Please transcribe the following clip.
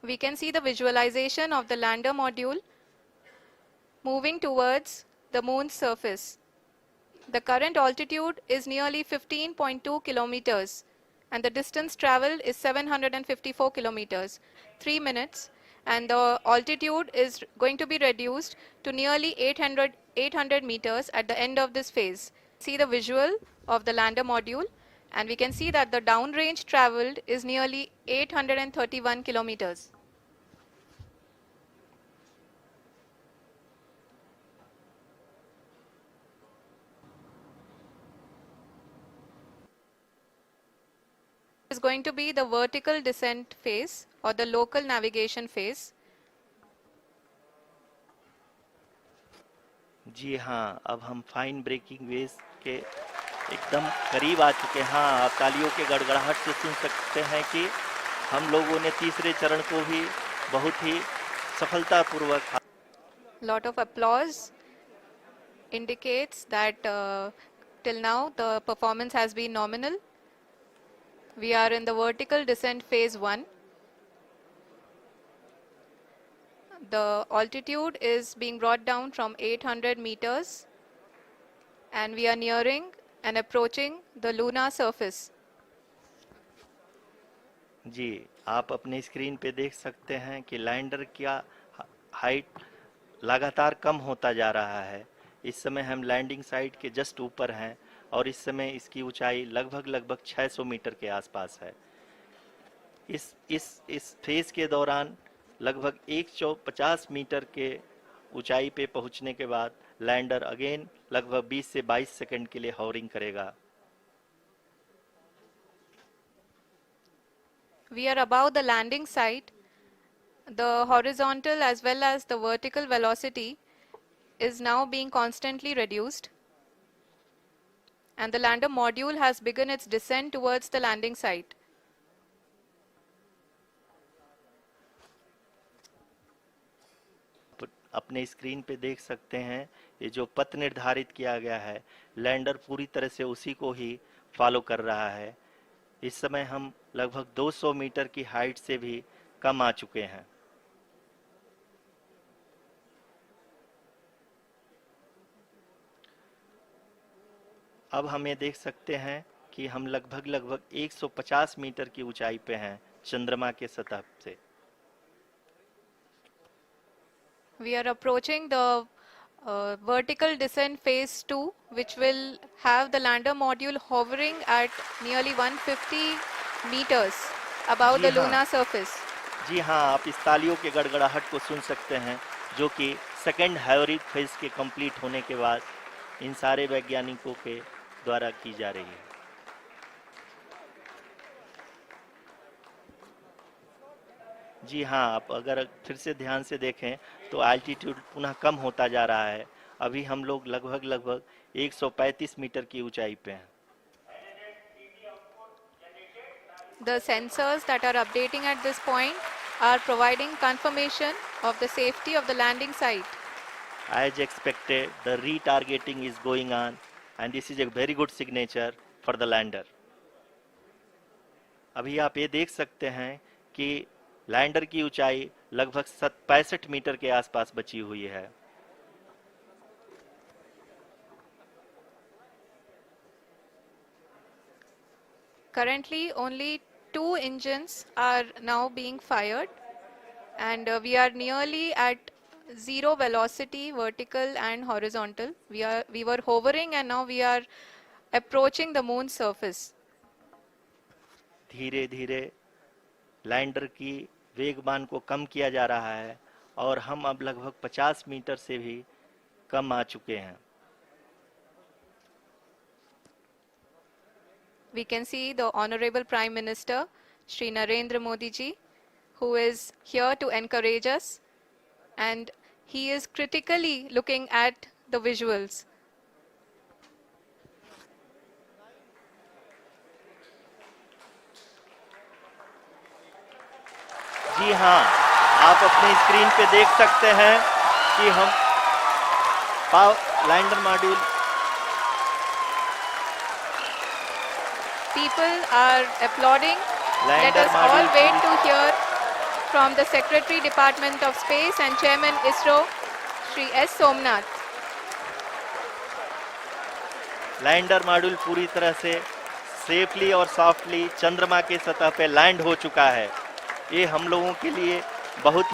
We can see the visualization of the lander module moving towards the moon's surface. The current altitude is nearly 15.2 kilometers and the distance traveled is 754 kilometers, 3 minutes, and the altitude is going to be reduced to nearly 800 meters at the end of this phase. See the visual of the lander module, and we can see that the downrange traveled is nearly 831 kilometers. Is going to be the vertical descent phase or the local navigation phase. जी हाँ, अब हम fine breaking waves के एकदम करीब आ चुके हैं। हाँ, आप तालियों के गड़गड़ाहट से सुन सकते हैं कि हम लोगों ने तीसरे चरण को भी बहुत ही सफलतापूर्वक Lot of applause indicates that till now the performance has been nominal. We are in the vertical descent phase 1. The altitude is being brought down from 800 meters and we are nearing and approaching the lunar surface. जी, आप अपने screen पे देख सकते हैं कि lander का height लगातार कम होता जा रहा है। इस समय हम लैंडिंग साइट के जस्ट ऊपर हैं और इस समय इसकी ऊंचाई लगभग 600 मीटर के आसपास है। इस फेज के दौरान लगभग 150 मीटर के ऊंचाई पे पहुंचने के बाद लैंडर अगेन लगभग 20 से 22 सेकंड के लिए हॉवरिंग करेगा। We are above the landing site. The horizontal as well as the vertical velocity is now being constantly reduced. And the lander module has begun its descent towards the landing site. अपने screen पे देख सकते हैं ये जो पथ निर्धारित किया गया है, लैंडर पूरी तरह से उसी को ही फॉलो कर रहा है। इस समय हम लगभग 200 मीटर की हाइट से भी कम आ चुके हैं। अब हम ये देख सकते हैं कि हम लगभग 150 मीटर की ऊंचाई पे हैं चंद्रमा के सतह से। We are approaching the vertical descent phase 2, which will have the lander module hovering at nearly 150 meters above the lunar surface. जी हाँ, आप इस तालियों के गड़गड़ाहट को सुन सकते हैं जो कि सेकंड हाइब्रिड फेज के कंप्लीट होने के बाद इन सारे वैज्ञानिकों के द्वारा की जा रही है। जी हाँ, आप अगर फिर से ध्यान से देखें तो एल्टीट्यूड पुनः कम होता जा रहा है। अभी हम लोग लगभग 135 मीटर की ऊंचाई पे हैं। The sensors that are updating at this point are providing confirmation of the safety of the landing site. As expected, the retargeting is going on and this is a very good signature for the lander. अभी आप ये देख सकते हैं कि lander की ऊंचाई लगभग 65 मीटर के आसपास बची हुई है। Currently, only 2 engines are now being fired, and we are nearly at zero velocity, vertical and horizontal. We were hovering, and now we are approaching the moon's surface. धीरे धीरे लैंडर की वेगमान को कम किया जा रहा है और हम अब लगभग 50 मीटर से भी कम आ चुके हैं। We can see the Honorable Prime Minister, Shri Narendra Modi ji, who is here to encourage us, and he is critically looking at the visuals. जी हाँ, आप अपने स्क्रीन पे देख सकते हैं कि हम lander module People are applauding. Let us all wait to hear from the Secretary Department of Space and Chairman ISRO, Shri S. Somnath. Lander module पूरी तरह से सेफली और सॉफ्टली चंद्रमा के सतह पे लैंड हो चुका है। ये हम लोगों के लिए बहुत